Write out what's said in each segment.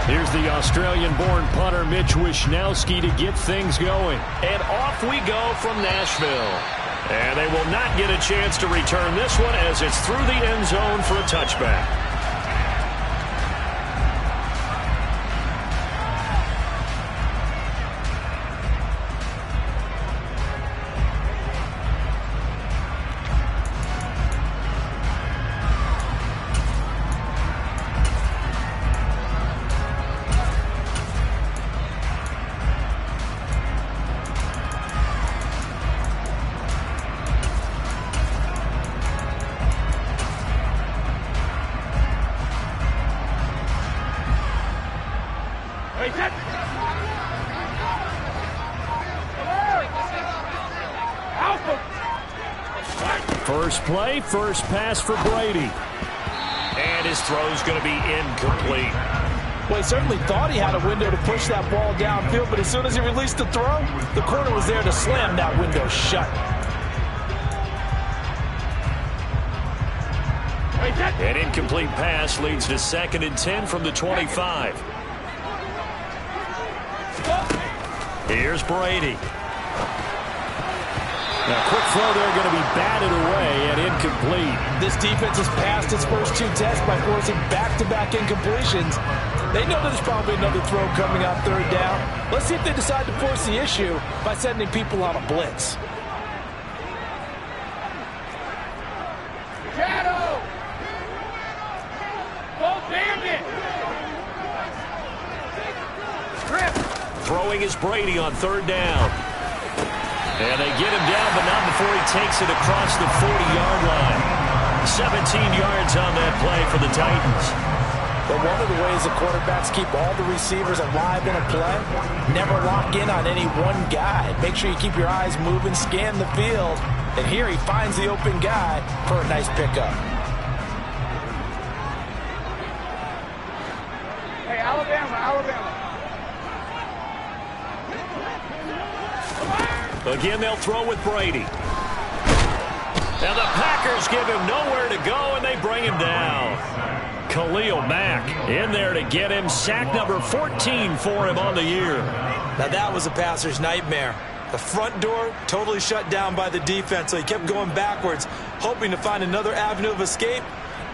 Here's the Australian-born punter Mitch Wishnowsky to get things going. And off we go from Nashville. And they will not get a chance to return this one as it's through the end zone for a touchback. First play, first pass for Brady. And his throw's going to be incomplete. Well, he certainly thought he had a window to push that ball downfield, but as soon as he released the throw, the corner was there to slam that window shut. An incomplete pass leads to 2nd and 10 from the 25. Here's Brady. Now, quick throw there going to be batted away and incomplete. This defense has passed its first 2 tests by forcing back-to-back incompletions. They know there's probably another throw coming on 3rd down. Let's see if they decide to force the issue by sending people on a blitz. Throwing is Brady on 3rd down. And they get him down, but not before he takes it across the 40-yard line. 17 yards on that play for the Titans. But one of the ways the quarterbacks keep all the receivers alive in a play, never lock in on any one guy. Make sure you keep your eyes moving, scan the field. And here he finds the open guy for a nice pickup. Hey, Alabama. Again, they'll throw with Brady. Now the Packers give him nowhere to go, and they bring him down. Khalil Mack in there to get him. Sack number 14 for him on the year. Now that was a passer's nightmare. The front door totally shut down by the defense, so he kept going backwards, hoping to find another avenue of escape.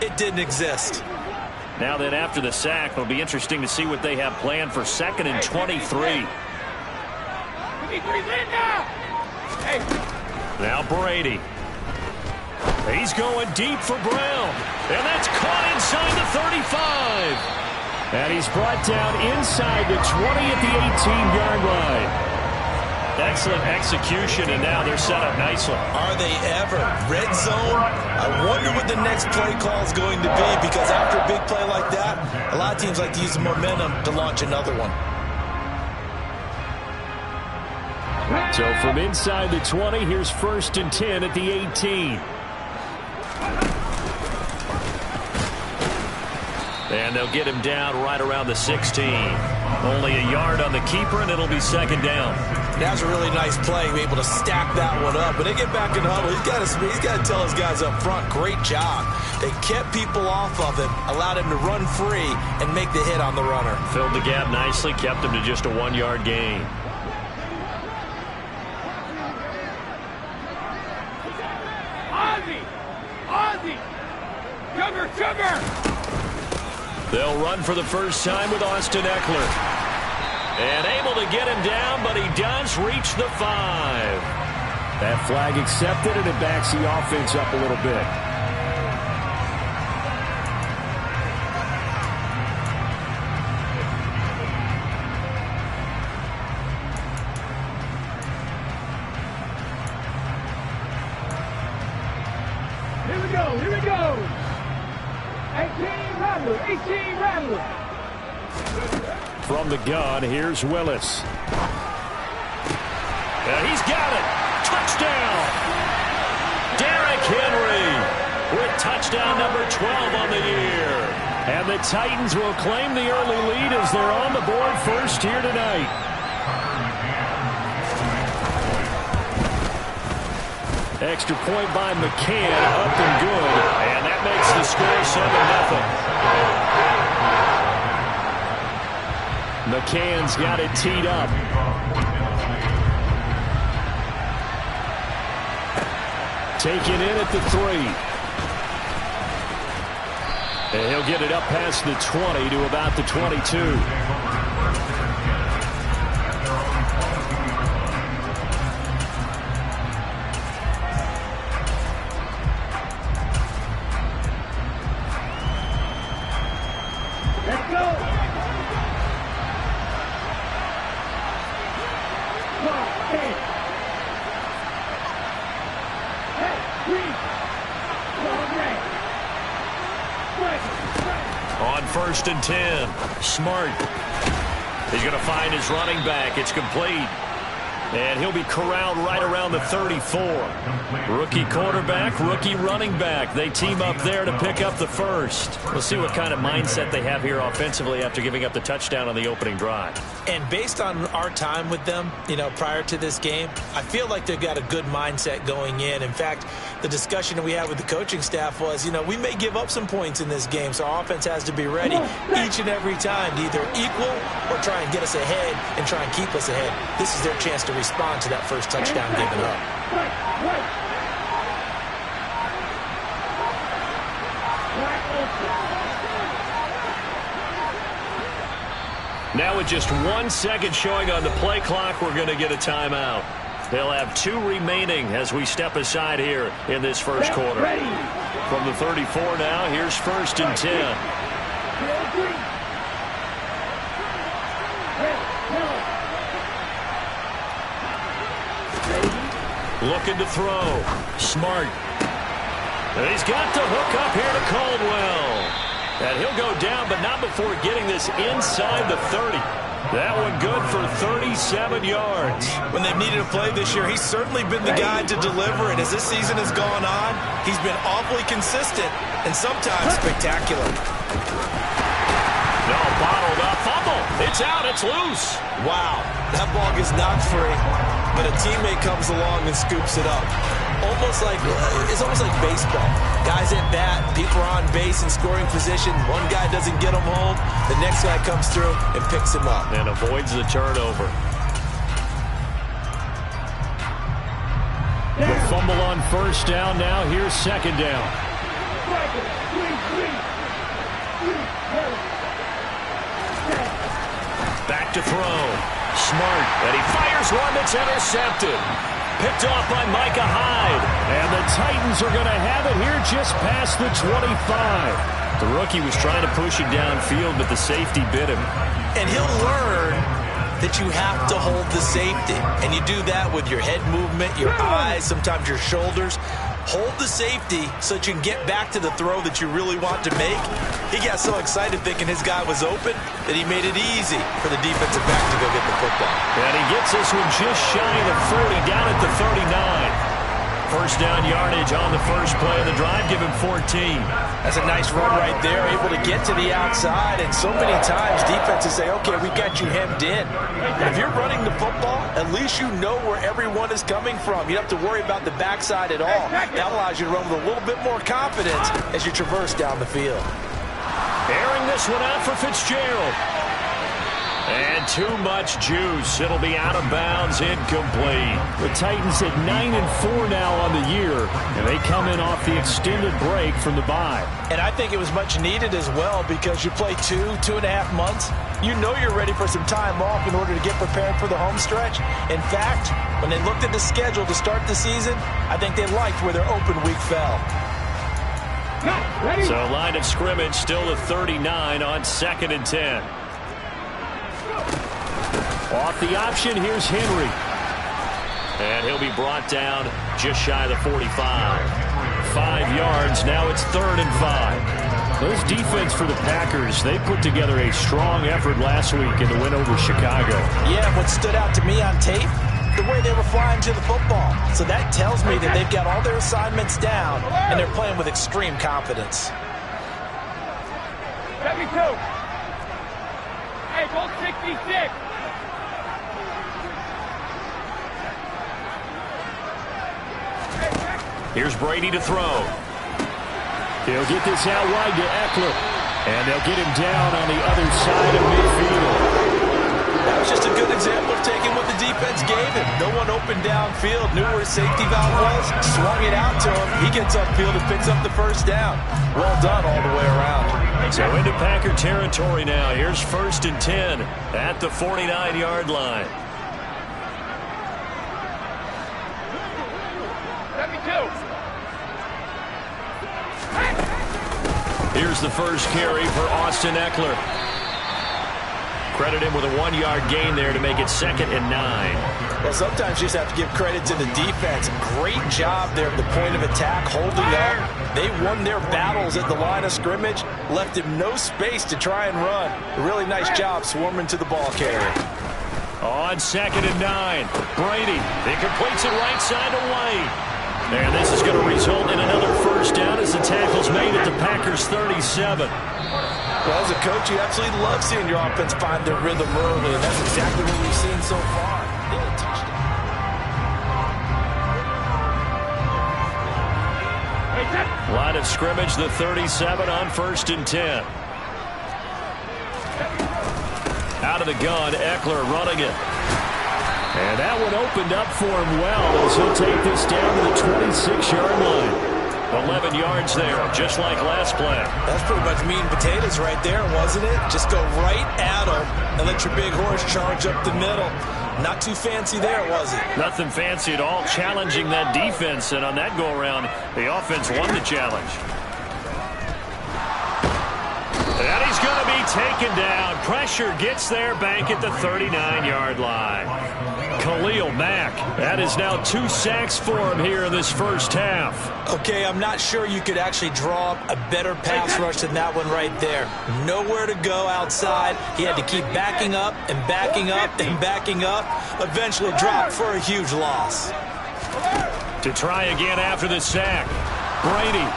It didn't exist. Now then, after the sack, it'll be interesting to see what they have planned for 2nd and 23. Now Brady. He's going deep for Brown. And that's caught inside the 35. And he's brought down inside the 20 at the 18-yard line. Excellent execution, and now they're set up nicely. Are they ever? Red zone? I wonder what the next play call is going to be, because after a big play like that, a lot of teams like to use the momentum to launch another one. So from inside the 20, here's 1st and 10 at the 18. And they'll get him down right around the 16. Only a yard on the keeper, and it'll be 2nd down. That's a really nice play, be able to stack that one up. When they get back in the huddle, he's got to tell his guys up front, great job. They kept people off of him, allowed him to run free, and make the hit on the runner. Filled the gap nicely, kept him to just a 1-yard gain. Ozzie! Sugar! They'll run for the first time with Austin Eckler. And able to get him down, but he does reach the 5. That flag accepted, and it backs the offense up a little bit. Here we go. 18 Rattler. From the gun, here's Willis. And he's got it. Touchdown. Derrick Henry with touchdown number 12 on the year. And the Titans will claim the early lead as they're on the board first here tonight. Extra point by McCann, up and good. And that makes the score 7-0. McCann's got it teed up. Taken in at the 3. And he'll get it up past the 20 to about the 22. Let's go. On 1st and 10. Smart. He's going to find his running back. It's complete. And he'll be corralled right around the 34. Rookie quarterback, rookie running back. They team up there to pick up the first. We'll see what kind of mindset they have here offensively after giving up the touchdown on the opening drive. And based on our time with them, prior to this game, I feel like they've got a good mindset going in. In fact, the discussion that we had with the coaching staff was, we may give up some points in this game, so our offense has to be ready each and every time to either equal or try and get us ahead and try and keep us ahead. This is their chance to respond to that first touchdown given up. Now with just 1 second showing on the play clock, we're going to get a timeout. They'll have 2 remaining as we step aside here in this first quarter. From the 34 now, here's 1st and 10. Looking to throw. Smart. And he's got the hook up here to Caldwell. And he'll go down, but not before getting this inside the 30. That one good for 37 yards. When they've needed a play this year, he's certainly been the guy to deliver it. As this season has gone on, he's been awfully consistent and sometimes spectacular. No, bottled up. Fumble. It's out. It's loose. Wow. That ball gets knocked free, but a teammate comes along and scoops it up. It's almost like baseball. Guys at bat, people are on base in scoring position. One guy doesn't get him home. The next guy comes through and picks him up. And avoids the turnover. The fumble on 1st down. Now here's 2nd down. Back to throw. Smart. And he fires one that's intercepted. Picked off by Micah Hyde. And the Titans are going to have it here just past the 25. The rookie was trying to push it downfield, but the safety bit him. And he'll learn that you have to hold the safety. And you do that with your head movement, your eyes, sometimes your shoulders. Hold the safety so that you can get back to the throw that you really want to make. He got so excited thinking his guy was open that he made it easy for the defensive back to go get the football. And he gets this one just shy of the 40, down at the 39. First down yardage on the first play of the drive, give him 14. That's a nice run right there, able to get to the outside. And so many times defenses say, okay, we got you hemmed in. And if you're running the football, at least you know where everyone is coming from. You don't have to worry about the backside at all. That allows you to run with a little bit more confidence as you traverse down the field. Airing this one out for Fitzgerald. And too much juice. It'll be out of bounds, incomplete. The Titans at 9-4 now on the year, and they come in off the extended break from the bye. And I think it was much needed as well because you play 2.5 months. You know you're ready for some time off in order to get prepared for the home stretch. In fact, when they looked at the schedule to start the season, I think they liked where their open week fell. So line of scrimmage still at 39 on 2nd and 10. Off the option, here's Henry. And he'll be brought down just shy of the 45. 5 yards, now it's 3rd and 5. Those defense for the Packers, they put together a strong effort last week in the win over Chicago. Yeah, what stood out to me on tape, the way they were flying to the football. So that tells me that they've got all their assignments down, and they're playing with extreme confidence. Let me go. Hey, go 66. Here's Brady to throw. He'll get this out wide to Eckler. And they'll get him down on the other side of midfield. That was just a good example of taking what the defense gave him. No one open downfield, knew where his safety valve was, swung it out to him. He gets upfield and picks up the first down. Well done all the way around. So into Packer territory now. Here's 1st and 10 at the 49-yard line. 72. Here's the first carry for Austin Ekeler. Credit him with a 1-yard gain there to make it 2nd and 9. Well, sometimes you just have to give credit to the defense. Great job there at the point of attack, holding up. They won their battles at the line of scrimmage, left him no space to try and run. A really nice job swarming to the ball carrier. On 2nd and 9, Brady. He completes it right side to White. And this is going to result in another first down as the tackle's made at the Packers' 37. Well, as a coach, you absolutely love seeing your offense find their rhythm early, and that's exactly what we've seen so far. Line of scrimmage, the 37 on 1st and 10. Out of the gun, Ekeler running it. And that one opened up for him well as he'll take this down to the 26-yard line. 11 yards there, just like last play. That's pretty much meat and potatoes right there, wasn't it? Just go right at him and let your big horse charge up the middle. Not too fancy there, was it? Nothing fancy at all, challenging that defense. And on that go-around, the offense won the challenge. And he's going to be taken down. Pressure gets there, back at the 39-yard line. Khalil Mack, that is now 2 sacks for him here in this first half. Okay, I'm not sure you could actually draw up a better pass rush than that one right there. Nowhere to go outside. He had to keep backing up and backing up and backing up. Eventually dropped for a huge loss. To try again after the sack, Brady.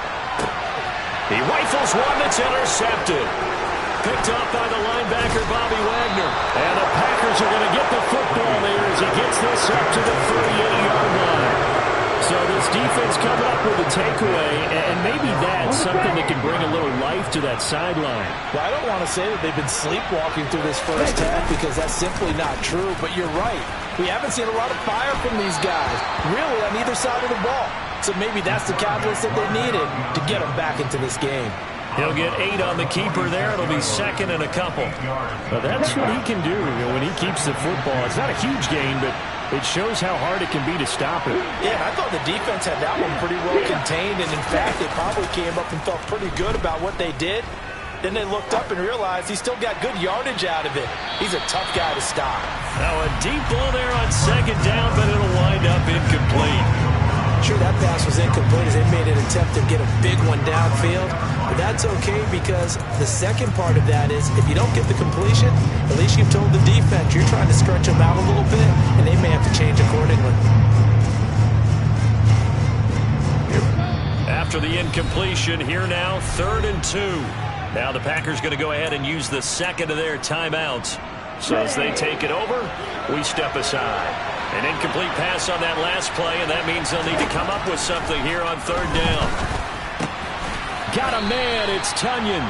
He rifles one that's intercepted. Picked up by the linebacker, Bobby Wagner. And the Packers are going to get the football there as he gets this up to the 38-yard line. So this defense coming up with a takeaway, and maybe that's something that can bring a little life to that sideline. Well, I don't want to say that they've been sleepwalking through this first half because that's simply not true, but you're right. We haven't seen a lot of fire from these guys, really on either side of the ball. So maybe that's the catalyst that they needed to get them back into this game. He'll get 8 on the keeper there. It'll be 2nd and a couple. Well, that's what he can do when he keeps the football. It's not a huge gain, but it shows how hard it can be to stop it. Yeah, I thought the defense had that one pretty well contained, and in fact, they probably came up and felt pretty good about what they did. Then they looked up and realized he still got good yardage out of it. He's a tough guy to stop. Now a deep ball there on 2nd down, but it'll wind up incomplete. Sure, that pass was incomplete as they made an attempt to get a big one downfield. But that's okay because the second part of that is if you don't get the completion, at least you've told the defense you're trying to stretch them out a little bit, and they may have to change accordingly. After the incompletion, here now, 3rd and 2. Now the Packers going to go ahead and use the second of their timeouts. So as they take it over, we step aside. An incomplete pass on that last play, and that means they'll need to come up with something here on 3rd down. Got a man, it's Tunyon.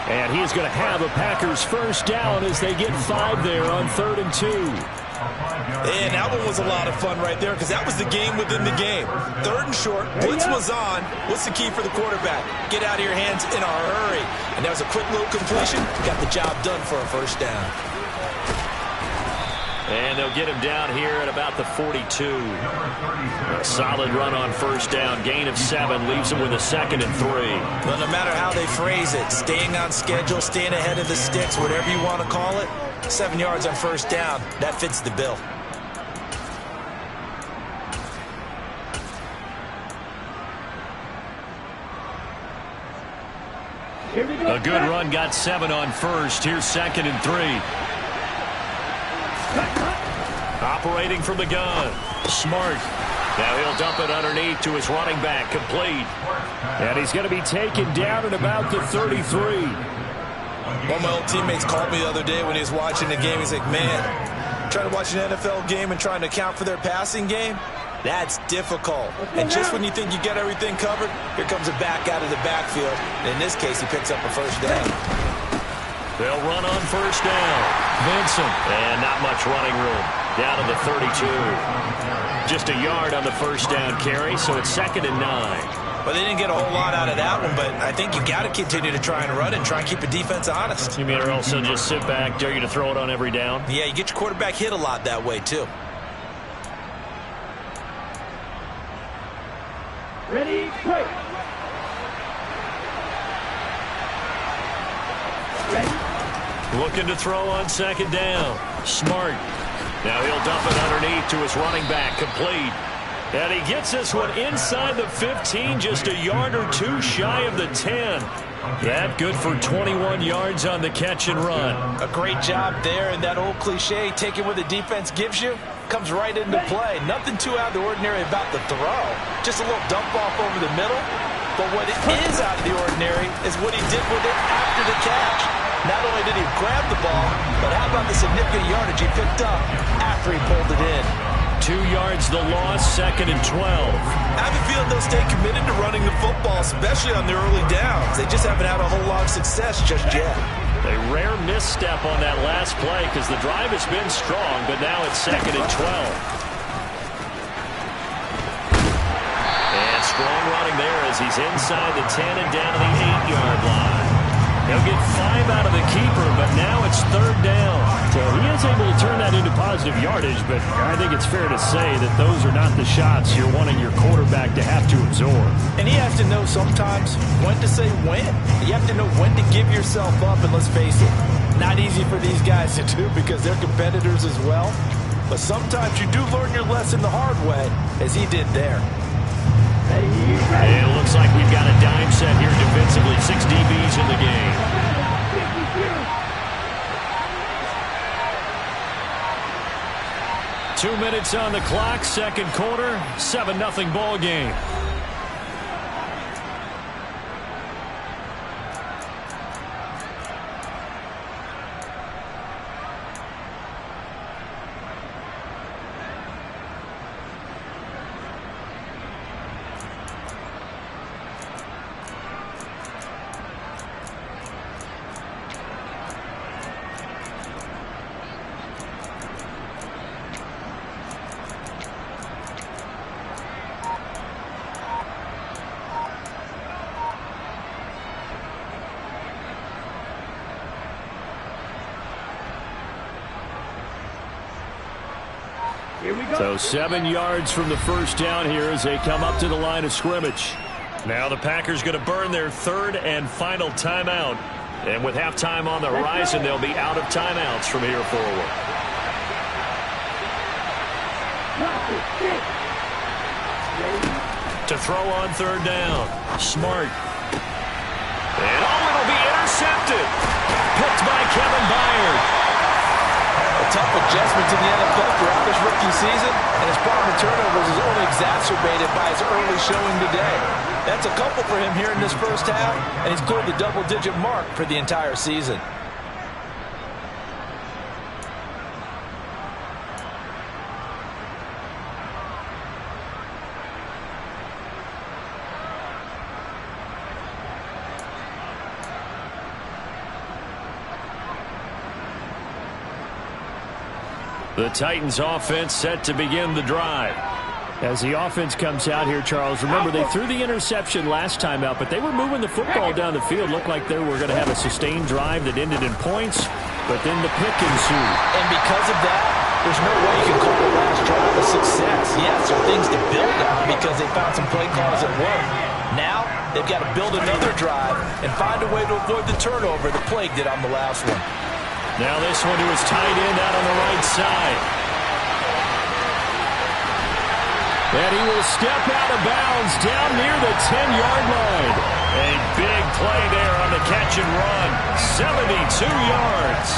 And he's going to have a Packers first down as they get 5 there on 3rd and 2. And that one was a lot of fun right there because that was the game within the game. 3rd and short, blitz was on. What's the key for the quarterback? Get out of your hands in a hurry. And that was a quick little completion. Got the job done for a first down. And they'll get him down here at about the 42. A solid run on first down. Gain of 7 leaves him with a 2nd and 3. Well, no matter how they phrase it, staying on schedule, staying ahead of the sticks, whatever you want to call it, 7 yards on first down, that fits the bill. A good run, got 7 on first. Here's 2nd and 3. Operating from the gun. Smart. Now he'll dump it underneath to his running back. Complete. And he's going to be taken down at about the 33. One of my old teammates called me the other day when he was watching the game. He's like, man, trying to watch an NFL game and trying to account for their passing game, that's difficult. And just when you think you get everything covered, here comes a back out of the backfield. And in this case, he picks up a first down. They'll run on first down. Vincent. And not much running room. Down to the 32. Just a yard on the first down carry, so it's 2nd and 9. Well, they didn't get a whole lot out of that one, but I think you got to continue to try and run and try and keep the defense honest. You mean or else they'll just sit back, dare you to throw it on every down? Yeah, you get your quarterback hit a lot that way, too. Ready, play. Looking to throw on 2nd down. Smart. Now he'll dump it underneath to his running back. Complete. And he gets this one inside the 15, just a yard or two shy of the 10. That good for 21 yards on the catch and run. A great job there, and that old cliche, taking what the defense gives you, comes right into play. Nothing too out of the ordinary about the throw. Just a little dump off over the middle. But what is out of the ordinary is what he did with it after the catch. Not only did he grab the ball, but how about the significant yardage he picked up after he pulled it in? 2 yards the loss, 2nd and 12. I have a feeling they'll stay committed to running the football, especially on their early downs. They just haven't had a whole lot of success just yet. A rare misstep on that last play because the drive has been strong, but now it's 2nd and 12. And strong running there as he's inside the 10 and down to the 8-yard line. He'll get 5 out of the keeper, but now it's 3rd down. So he is able to turn that into positive yardage, but I think it's fair to say that those are not the shots you're wanting your quarterback to have to absorb. And he has to know sometimes when to say when. You have to know when to give yourself up, and let's face it, not easy for these guys to do because they're competitors as well. But sometimes you do learn your lesson the hard way, as he did there. And it looks like we've got a dime set here defensively. 6 DBs in the game. 2 minutes on the clock, 2nd quarter, 7-0 ball game. So 7 yards from the first down here as they come up to the line of scrimmage. Now the Packers going to burn their 3rd and final timeout. And with halftime on the horizon, they'll be out of timeouts from here forward. To throw on 3rd down. Smart. And it'll be intercepted. Picked by Kevin Byard. A tough adjustment to the NFL throughout this rookie season, and his problem with turnovers is only exacerbated by his early showing today. That's a couple for him here in this first half, and he's cleared the double-digit mark for the entire season. The Titans offense set to begin the drive. As the offense comes out here, Charles, remember they threw the interception last time out, but they were moving the football down the field. Looked like they were going to have a sustained drive that ended in points, but then the pick ensued. And because of that, there's no way you can call the last drive a success. Yes, there are things to build on because they found some play calls that work. Now, they've got to build another drive and find a way to avoid the turnover that plagued it on the last one. Now this one to his tight end out on the right side. And he will step out of bounds down near the 10-yard line. A big play there on the catch and run. 72 yards.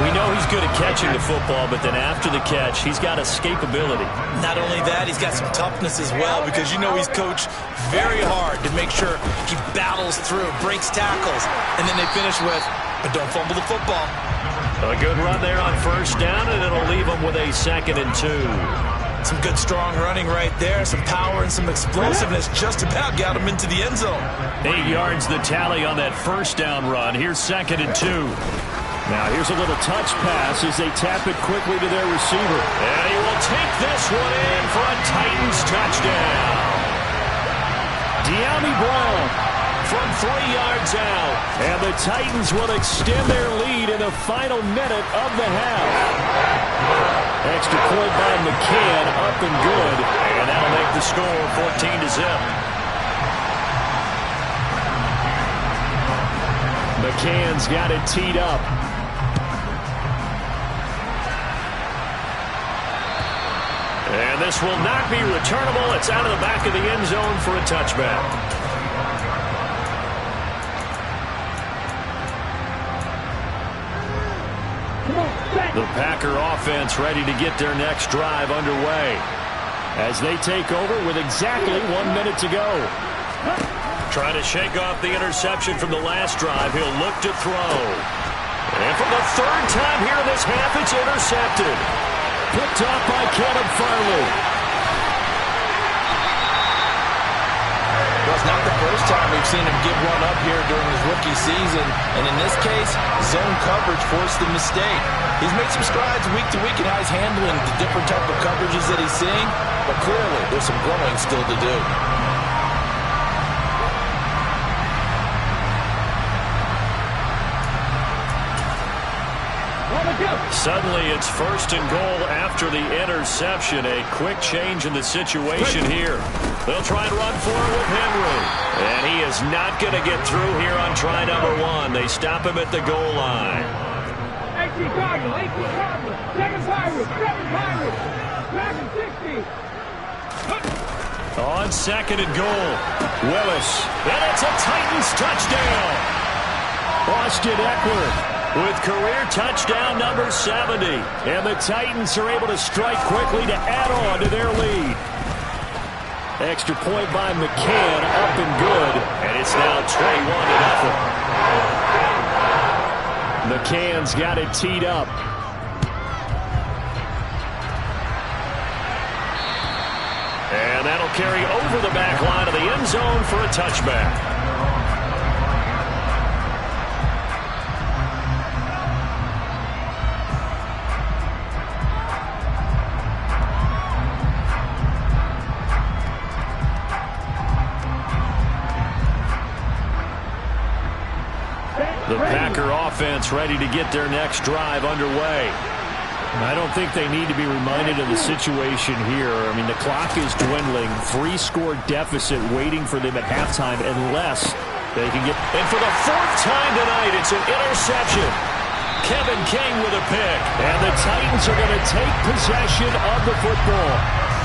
We know he's good at catching the football, but then after the catch, he's got escapability. Not only that, he's got some toughness as well because you know he's coached very hard to make sure he battles through, breaks tackles, and then they finish with, but don't fumble the football. A good run there on first down, and it'll leave him with a 2nd and 2. Some good strong running right there, some power and some explosiveness just about got him into the end zone. 8 yards the tally on that first down run. Here's 2nd and 2. Now here's a little touch pass as they tap it quickly to their receiver. And he will take this one in for a Titans touchdown. De'Ami Brown from 3 yards out. And the Titans will extend their lead in the final minute of the half. Extra point by McCann, up and good. And that'll make the score 14-0. McCann's got it teed up. And this will not be returnable. It's out of the back of the end zone for a touchback. The Packer offense ready to get their next drive underway as they take over with exactly 1 minute to go. Trying to shake off the interception from the last drive. He'll look to throw. And for the 3rd time here in this half, it's intercepted. Picked off by Caleb Farley. Well, it's not the first time we've seen him give one up here during his rookie season. And in this case, zone coverage forced the mistake. He's made some strides week to week in how he's handling the different type of coverages that he's seeing. But clearly, there's some growing still to do. Suddenly it's 1st and goal after the interception. A quick change in the situation here. They'll try and run for it with Henry. And he is not going to get through here on try number 1. They stop him at the goal line. 18 Cardinals, 18 Cardinals, 7 Pirates, 7 Pirates, 7 60. On 2nd and goal, Willis. And it's a Titans touchdown. Austin Eckler with career touchdown number 70. And the Titans are able to strike quickly to add on to their lead. Extra point by McCann, up and good. And it's now 21-0. McCann's got it teed up. And that'll carry over the back line of the end zone for a touchback. The Packer offense ready to get their next drive underway. I don't think they need to be reminded of the situation here. I mean, the clock is dwindling. 3-score deficit waiting for them at halftime unless they can get... And for the 4th time tonight, it's an interception. Kevin King with a pick. And the Titans are going to take possession of the football.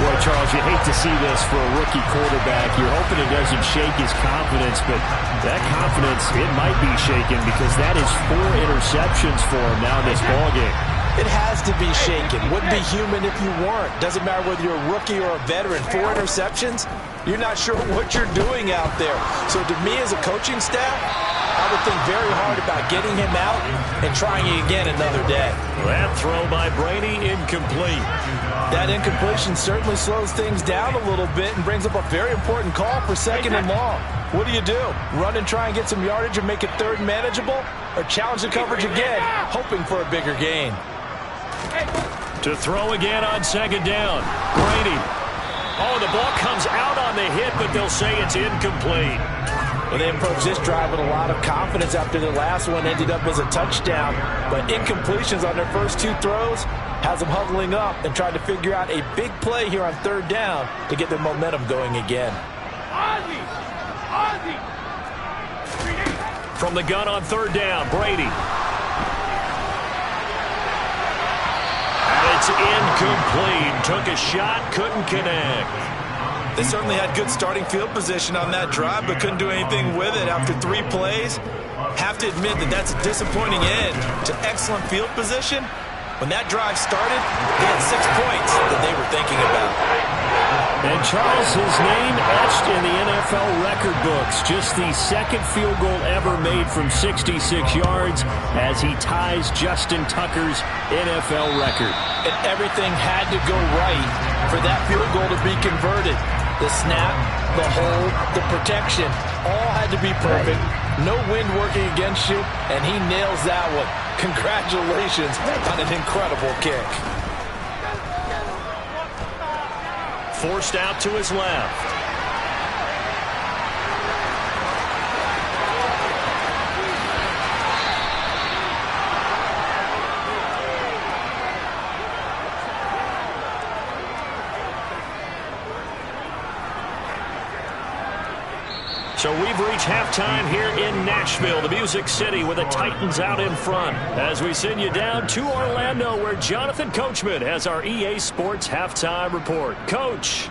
Boy, Charles, you hate to see this for a rookie quarterback. You're hoping it doesn't shake his confidence, but that confidence, it might be shaken because that is 4 interceptions for him now in this ballgame. It has to be shaken. Wouldn't be human if you weren't. Doesn't matter whether you're a rookie or a veteran. 4 interceptions, you're not sure what you're doing out there. So to me as a coaching staff, I would think very hard about getting him out and trying it again another day. That throw by Brady incomplete. That incompletion certainly slows things down a little bit and brings up a very important call for 2nd and long. What do? Run and try and get some yardage and make it 3rd manageable? Or challenge the coverage again, hoping for a bigger gain? To throw again on 2nd down. Brady. Oh, the ball comes out on the hit, but they'll say it's incomplete. Well, they approached this drive with a lot of confidence after the last one ended up as a touchdown. But incompletions on their first 2 throws has them huddling up and trying to figure out a big play here on 3rd down to get their momentum going again. From the gun on 3rd down, Brady. And it's incomplete. Took a shot, couldn't connect. They certainly had good starting field position on that drive, but couldn't do anything with it after 3 plays. Have to admit that that's a disappointing end to excellent field position. When that drive started, they had 6 points that they were thinking about. And Charles, his name etched in the NFL record books. Just the 2nd field goal ever made from 66 yards as he ties Justin Tucker's NFL record. And everything had to go right for that field goal to be converted. The snap, the hold, the protection, all had to be perfect. No wind working against you, and he nails that one. Congratulations on an incredible kick. Forced out to his left. So we've reached halftime here in Nashville, the Music City, with the Titans out in front. As we send you down to Orlando, where Jonathan Coachman has our EA Sports halftime report. Coach.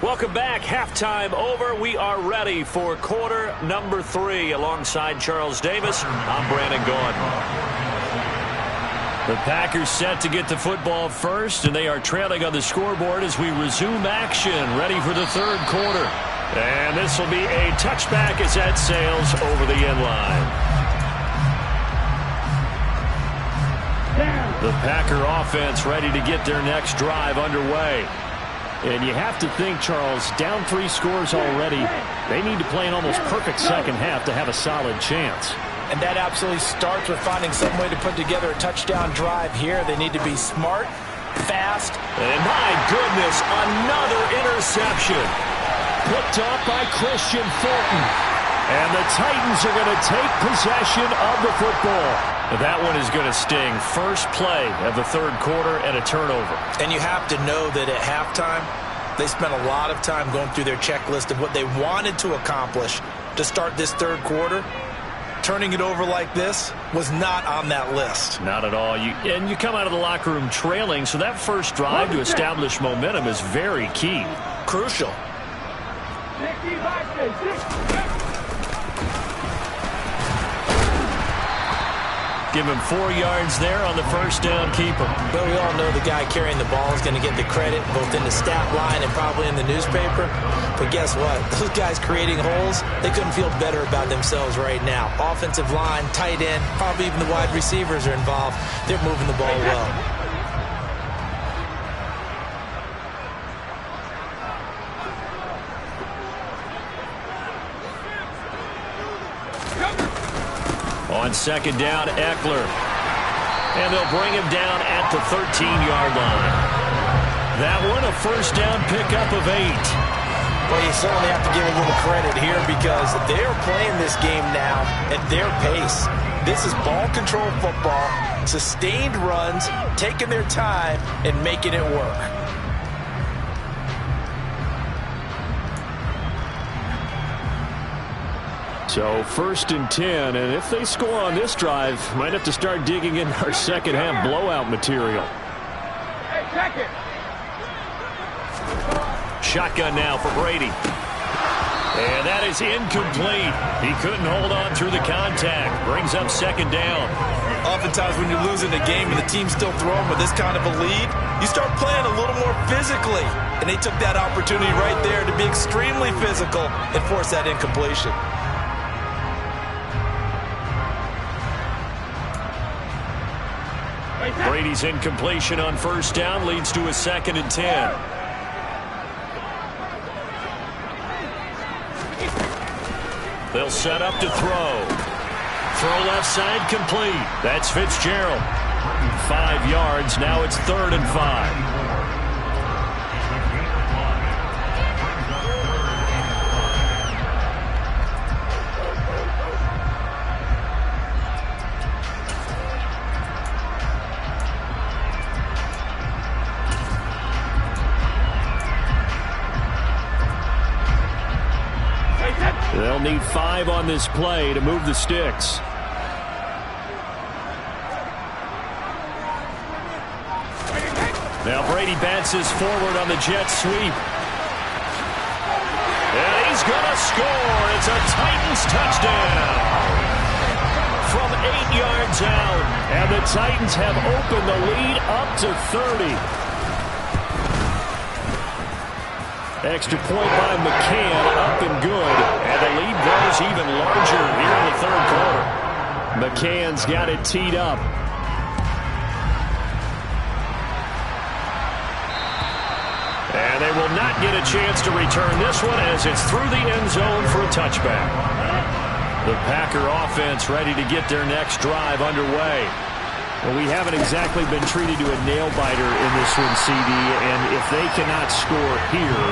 Welcome back. Halftime over. We are ready for quarter number 3. Alongside Charles Davis, I'm Brandon Gaudin. The Packers set to get the football first, and they are trailing on the scoreboard as we resume action, ready for the third quarter. And this will be a touchback as that sails over the end line. The Packer offense ready to get their next drive underway. And you have to think, Charles, down 3 scores already. They need to play an almost perfect second half to have a solid chance. And that absolutely starts with finding some way to put together a touchdown drive here. They need to be smart, fast. And my goodness, another interception. Picked up by Christian Fulton. And the Titans are going to take possession of the football. That one is going to sting. First play of the third quarter and a turnover. And you have to know that at halftime, they spent a lot of time going through their checklist of what they wanted to accomplish to start this third quarter. Turning it over like this was not on that list. Not at all. And you come out of the locker room trailing, so that first drive to establish momentum is very key. Crucial. Give him 4 yards there on the first down keeper. But we all know the guy carrying the ball is going to get the credit both in the stat line and probably in the newspaper. But guess what? Those guys creating holes, they couldn't feel better about themselves right now. Offensive line, tight end, probably even the wide receivers are involved. They're moving the ball well. On second down, Eckler. And they'll bring him down at the 13-yard line. That one, a first down pickup of 8. Well, you certainly have to give a little credit here because they're playing this game now at their pace. This is ball control football, sustained runs, taking their time, and making it work. So first and 10, and if they score on this drive, might have to start digging in our second half blowout material. Hey, check it. Shotgun now for Brady. And that is incomplete. He couldn't hold on through the contact. Brings up second down. Oftentimes when you're losing a game and the team's still throwing with this kind of a lead, you start playing a little more physically. And they took that opportunity right there to be extremely physical and force that incompletion. Brady's incompletion on first down leads to a second and 10. They'll set up to throw. Throw left side complete. That's Fitzgerald. 5 yards. Now it's 3rd and 5. They'll need 5 on this play to move the sticks. Now Brady bounces forward on the jet sweep. And he's going to score. It's a Titans touchdown. From 8 yards out. And the Titans have opened the lead up to 30. Extra point by McCann, up and good. And the lead grows even larger here in the third quarter. McCann's got it teed up. And they will not get a chance to return this one as it's through the end zone for a touchback. The Packer offense ready to get their next drive underway. Well, we haven't exactly been treated to a nail-biter in this one, CD, and if they cannot score here,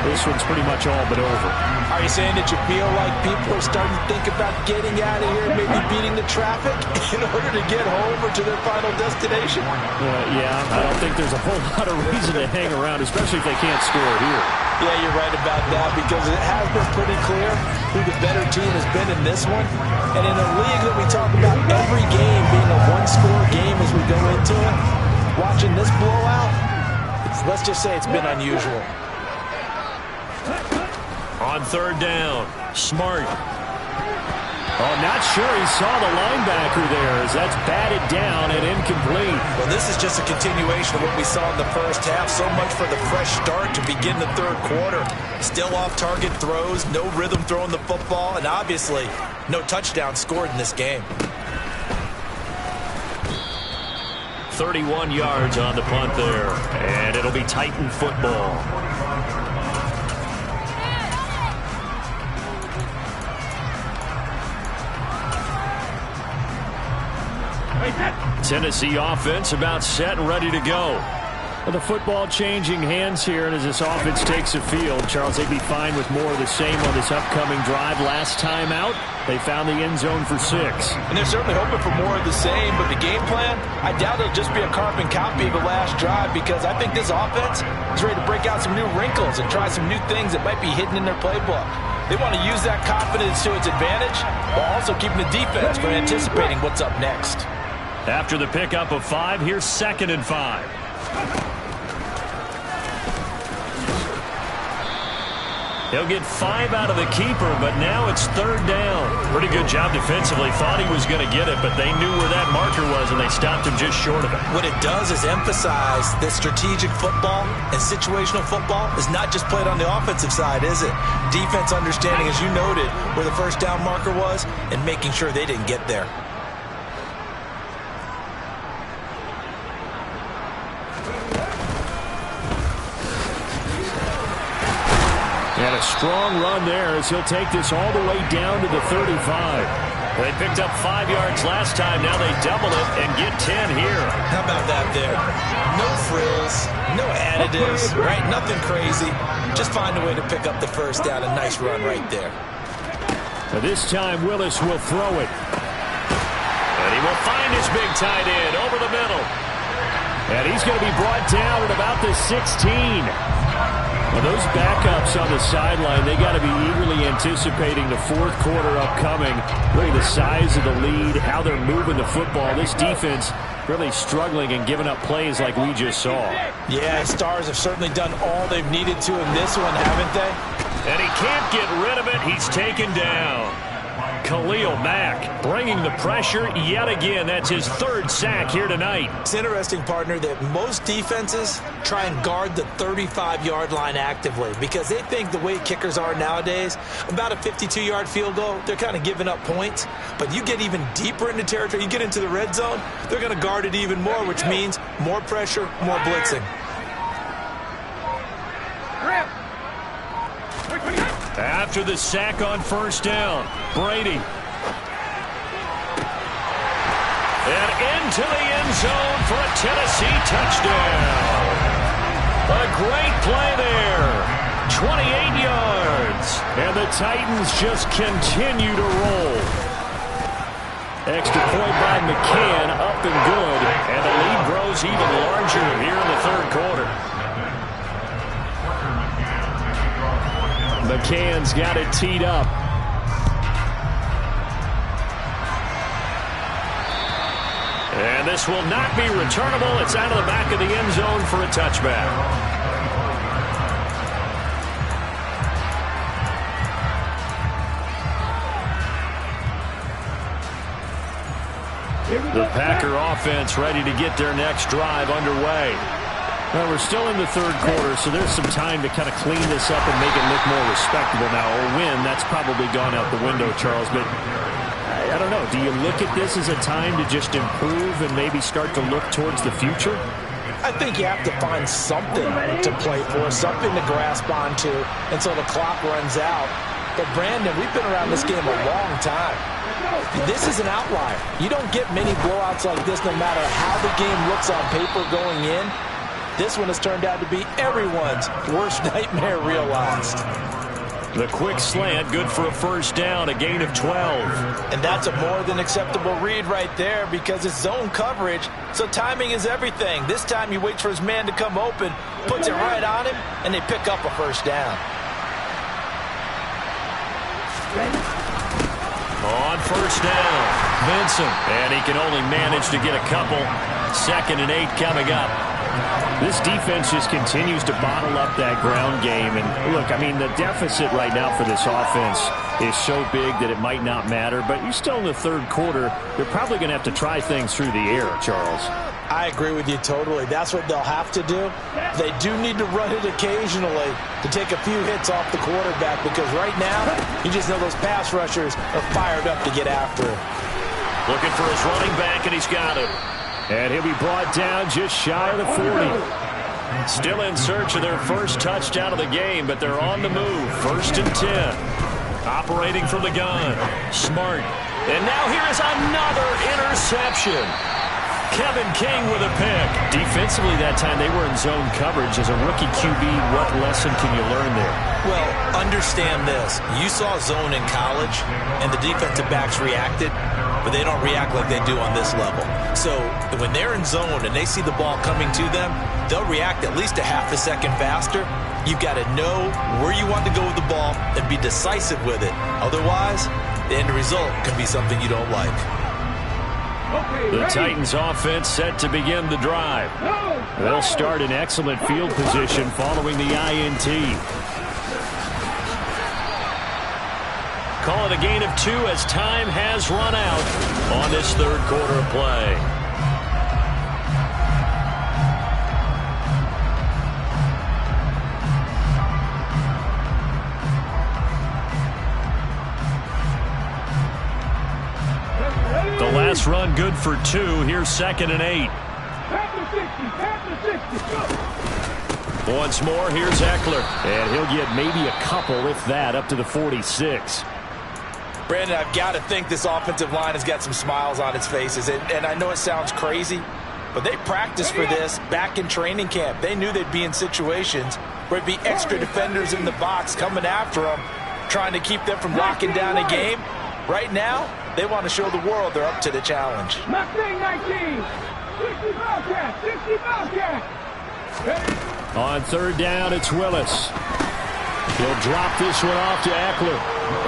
this one's pretty much all but over. Are you saying that you feel like people are starting to think about getting out of here, maybe beating the traffic in order to get home or to their final destination? Yeah, I don't think there's a whole lot of reason to hang around, especially if they can't score here. Yeah, you're right about that because it has been pretty clear who the better team has been in this one. And in a league that we talk about every game being a one-score game as we go into it, watching this blowout, let's just say it's been unusual. On third down, Smart. Oh, not sure he saw the linebacker there as that's batted down and incomplete. Well, this is just a continuation of what we saw in the first half. So much for the fresh start to begin the third quarter. Still off-target throws, no rhythm throwing the football, and obviously no touchdown scored in this game. 31 yards on the punt there, and it'll be Titan football. Tennessee offense about set and ready to go. Well, the football changing hands here, and as this offense takes the field, Charles, they'd be fine with more of the same on this upcoming drive. Last time out, they found the end zone for 6. And they're certainly hoping for more of the same, but the game plan, I doubt it'll just be a carbon copy of the last drive because I think this offense is ready to break out some new wrinkles and try some new things that might be hidden in their playbook. They want to use that confidence to its advantage while also keeping the defense from anticipating what's up next. After the pickup of 5, here's 2nd and 5. He'll get 5 out of the keeper, but now it's 3rd down. Pretty good job defensively. Thought he was going to get it, but they knew where that marker was, and they stopped him just short of it. What it does is emphasize that strategic football and situational football is not just played on the offensive side, is it? Defense understanding, as you noted, where the first down marker was and making sure they didn't get there. And a strong run there as he'll take this all the way down to the 35. They picked up 5 yards last time. Now they double it and get 10 here. How about that there? No frills, no additives, right? Nothing crazy. Just find a way to pick up the first down. A nice run right there. But this time Willis will throw it. And he will find his big tight end over the middle. And he's going to be brought down at about the 16. Well, those backups on the sideline, they got to be eagerly anticipating the fourth quarter upcoming. Really the size of the lead, how they're moving the football. This defense really struggling and giving up plays like we just saw. Yeah, Stars have certainly done all they've needed to in this one, haven't they? And he can't get rid of it. He's taken down. Khalil Mack bringing the pressure yet again. That's his 3rd sack here tonight. It's interesting, partner, that most defenses try and guard the 35-yard line actively because they think the way kickers are nowadays, about a 52-yard field goal, they're kind of giving up points. But you get even deeper into territory, you get into the red zone, they're going to guard it even more, which means more pressure, more blitzing. After the sack on 1st down, Brady. And into the end zone for a Tennessee touchdown. A great play there. 28 yards. And the Titans just continue to roll. Extra point by McCann, up and good. And the lead grows even larger here in the 3rd quarter. McCann's got it teed up. And this will not be returnable. It's out of the back of the end zone for a touchback. The Packer offense ready to get their next drive underway. Well, we're still in the 3rd quarter, so there's some time to kind of clean this up and make it look more respectable now. A win, that's probably gone out the window, Charles, but I don't don't know. Do you look at this as a time to just improve and maybe start to look towards the future? I think you have to find something to play for, something to grasp onto until the clock runs out. But, Brandon, we've been around this game a long time. This is an outlier. You don't get many blowouts like this no matter how the game looks on paper going in. This one has turned out to be everyone's worst nightmare realized. The quick slant, good for a first down, a gain of 12. And that's a more than acceptable read right there because it's zone coverage, so timing is everything. This time he waits for his man to come open, puts it right on him, and they pick up a first down. On first down, Vincent, and he can only manage to get a couple. 2nd and 8 coming up. This defense just continues to bottle up that ground game. And, look, I mean, the deficit right now for this offense is so big that it might not matter. But you're still in the third quarter. They're probably going to have to try things through the air, Charles. I agree with you totally. That's what they'll have to do. They do need to run it occasionally to take a few hits off the quarterback because right now, you just know those pass rushers are fired up to get after him. Looking for his running back, and he's got him. And he'll be brought down just shy of the 40. Still in search of their first touchdown of the game, but they're on the move. 1st and 10. Operating from the gun. Smart. And now here is another interception. Kevin King with a pick. Defensively that time, they were in zone coverage. As a rookie QB, what lesson can you learn there? Well, understand this. You saw zone in college, and the defensive backs reacted, but they don't react like they do on this level. So when they're in zone and they see the ball coming to them, they'll react at least a half a second faster. You've got to know where you want to go with the ball and be decisive with it. Otherwise, the end result can be something you don't like. The Titans offense set to begin the drive. They'll start in excellent field position following the INT. Call it a gain of 2 as time has run out on this third quarter of play. The last run good for 2. Here's 2nd and 8. Once more, here's Eckler. And he'll get maybe a couple, if that, up to the 46. Brandon, I've got to think this offensive line has got some smiles on its faces. And I know it sounds crazy, but they practiced for this back in training camp. They knew they'd be in situations where it'd be extra defenders in the box coming after them, trying to keep them from locking down a game. Right now, they want to show the world they're up to the challenge. Mustang 19, 60 Bobcat, 60 Bobcat. On 3rd down, it's Willis. He'll drop this one off to Eckler.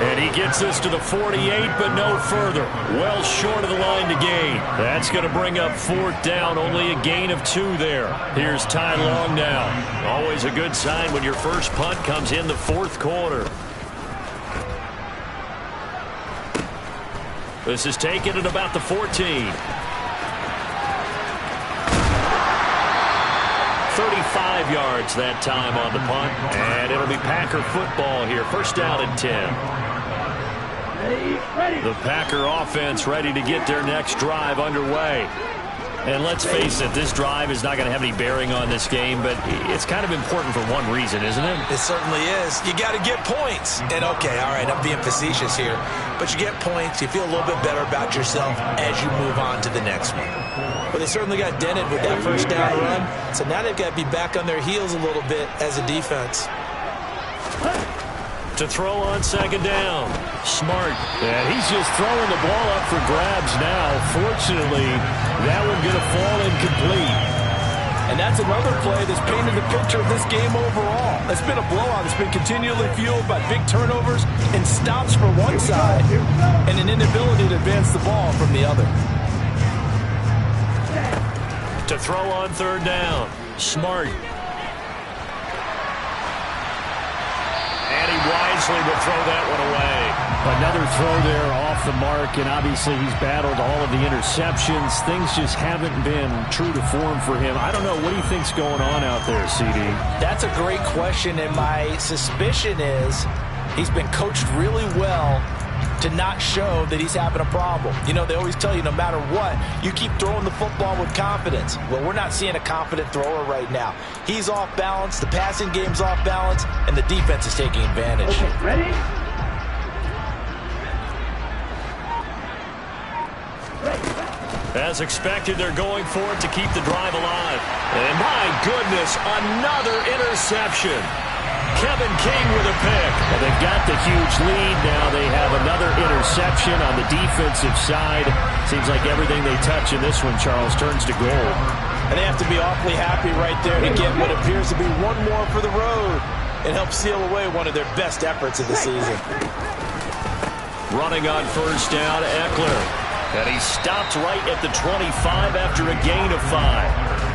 And he gets this to the 48, but no further. Well short of the line to gain. That's going to bring up 4th down, only a gain of 2 there. Here's Ty Long now. Always a good sign when your first punt comes in the 4th quarter. This is taken at about the 14. 35 yards that time on the punt, and it'll be Packer football here. 1st down and 10. The Packer offense ready to get their next drive underway. And let's face it, this drive is not going to have any bearing on this game, but it's kind of important for one reason, isn't it? It certainly is. You got to get points. And, okay, all right, I'm being facetious here, but you get points, you feel a little bit better about yourself as you move on to the next one. But they certainly got dented with that 1st down run, so now they've got to be back on their heels a little bit as a defense. To throw on 2nd down. Smart. And he's just throwing the ball up for grabs now. Fortunately, that one going to fall incomplete. And that's another play that's painted the picture of this game overall. It's been a blowout. It's been continually fueled by big turnovers and stops for one side and an inability to advance the ball from the other. To throw on 3rd down. Smart. And he wisely will throw that one away. Another throw there off the mark, and obviously he's battled all of the interceptions. Things just haven't been true to form for him. I don't know. What do you think's going on out there, CD? That's a great question, and my suspicion is he's been coached really well to not show that he's having a problem. You know, they always tell you no matter what, you keep throwing the football with confidence. Well, we're not seeing a confident thrower right now. He's off balance, the passing game's off balance, and the defense is taking advantage. Okay, ready? As expected, they're going for it to keep the drive alive. And my goodness, another interception. Kevin King with a pick. Well, they've got the huge lead. Now they have another interception on the defensive side. Seems like everything they touch in this one, Charles, turns to gold. And they have to be awfully happy right there to get what appears to be one more for the road and help seal away one of their best efforts of the season. Running on first down, Eckler. And he stopped right at the 25 after a gain of 5.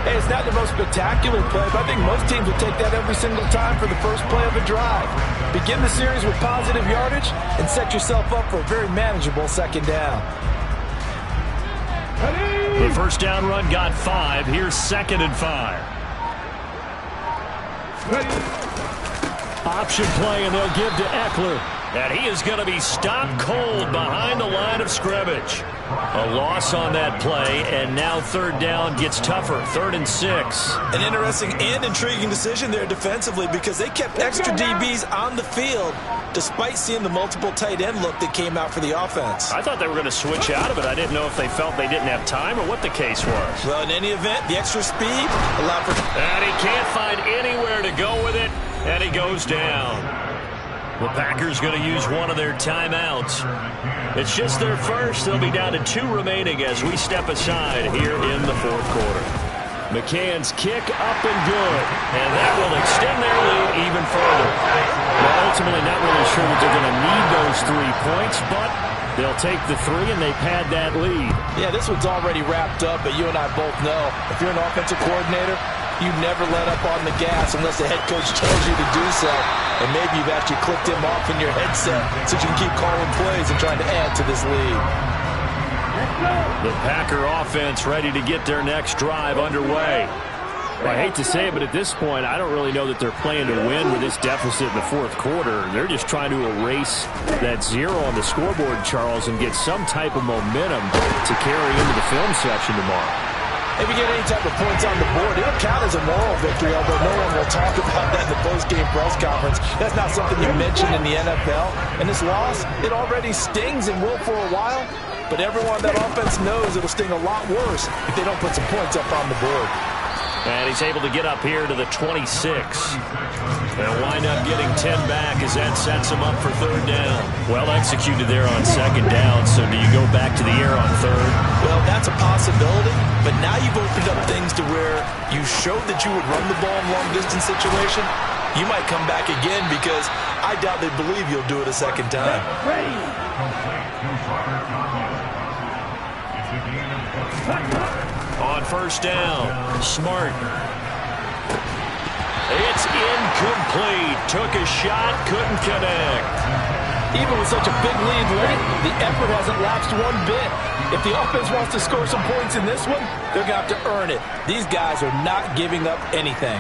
Hey, it's not the most spectacular play, but I think most teams will take that every single time for the first play of a drive. Begin the series with positive yardage and set yourself up for a very manageable second down. The first down run got 5. Here's 2nd and 5. Option play, and they'll give to Eckler. And he is going to be stopped cold behind the line of scrimmage. A loss on that play, and now 3rd down gets tougher. 3rd and 6. An interesting and intriguing decision there defensively because they kept extra DBs on the field despite seeing the multiple tight end look that came out for the offense. I thought they were going to switch out of it. I didn't know if they felt they didn't have time or what the case was. Well, in any event, the extra speed allowed for... And he can't find anywhere to go with it, and he goes down. The Packers going to use one of their timeouts. It's just their first. They'll be down to 2 remaining as we step aside here in the 4th quarter. McCann's kick up and good. And that will extend their lead even further. Well, ultimately not really sure that they're going to need those 3 points, but they'll take the 3 and they pad that lead. Yeah, this one's already wrapped up, but you and I both know if you're an offensive coordinator, you never let up on the gas unless the head coach tells you to do so. And maybe you've actually clicked him off in your headset so you can keep calling plays and trying to add to this lead. The Packer offense ready to get their next drive underway. Well, I hate to say it, but at this point, I don't really know that they're playing to win with this deficit in the 4th quarter. They're just trying to erase that 0 on the scoreboard, Charles, and get some type of momentum to carry into the film session tomorrow. If you get any type of points on the board, it'll count as a moral victory, although no one will talk about that in the post-game press conference. That's not something you mention in the NFL. And this loss, it already stings and will for a while, but everyone on that offense knows it'll sting a lot worse if they don't put some points up on the board. And he's able to get up here to the 26. They'll wind up getting 10 back as that sets him up for 3rd down. Well executed there on 2nd down, so do you go back to the air on 3rd? Well, that's a possibility, but now you've opened up things to where you showed that you would run the ball in long-distance situation. You might come back again because I doubt they believe you'll do it a 2nd time. On 1st down, Smart. It's incomplete. Took a shot, couldn't connect. Even with such a big lead late, the effort hasn't lapsed one bit. If the offense wants to score some points in this one, they're going to have to earn it. These guys are not giving up anything.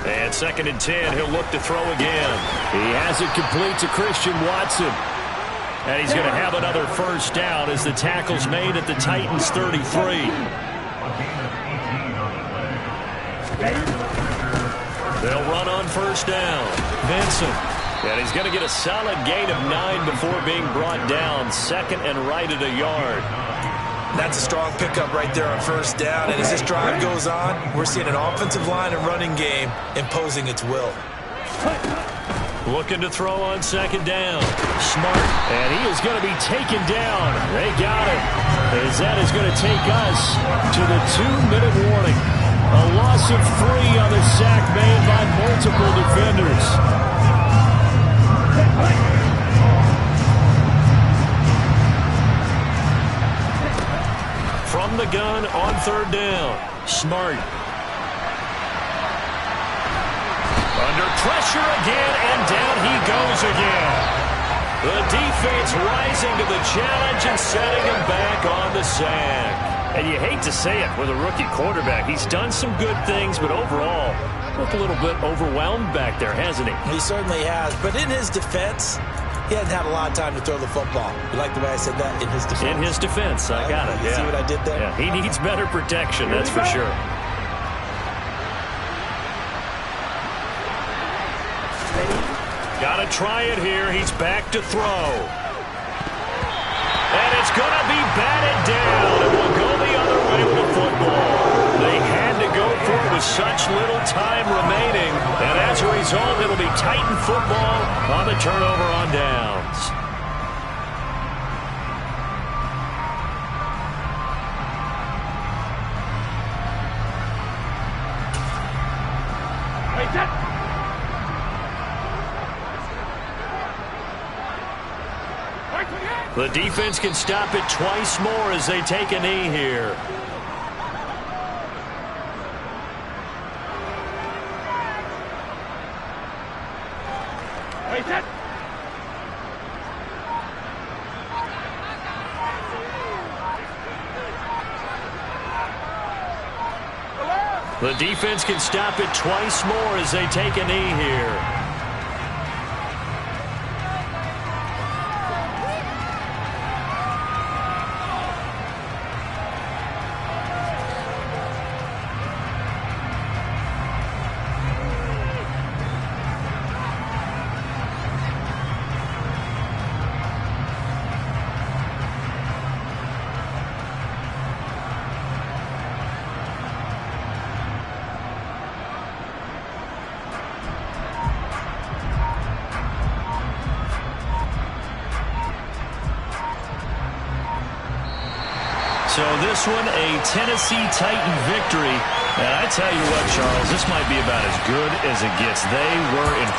And 2nd and 10, he'll look to throw again. He has it complete to Christian Watson. And he's going to have another 1st down as the tackle's made at the Titans' 33. They'll run on 1st down. Vincent. And he's going to get a solid gain of 9 before being brought down. 2nd and right at a yard. That's a strong pickup right there on 1st down. And as this drive goes on, we're seeing an offensive line and running game imposing its will. Looking to throw on 2nd down. Smart. And he is going to be taken down. They got it. As that is going to take us to the 2-minute warning. A loss of 3 on the sack made by multiple defenders. From the gun on 3rd down. Smart. Under pressure again, and down he goes again. The defense rising to the challenge and setting him back on the sack. And you hate to say it with a rookie quarterback. He's done some good things, but overall, looked a little bit overwhelmed back there, hasn't he? He certainly has. But in his defense, he hasn't had a lot of time to throw the football. You like the way I said that? In his defense. In his defense. I got it. You see what I did there? Yeah, he needs better protection, that's for sure. Got to try it here. He's back to throw. And it's going to be batted down. It will go the other way with the football. They had to go for it with such little time remaining. And as a result, it'll be Titan football on the turnover on downs. The defense can stop it twice more as they take a knee here. The defense can stop it twice more as they take a knee here. So this one, a Tennessee Titan victory. And I tell you what, Charles, this might be about as good as it gets. They were incredible.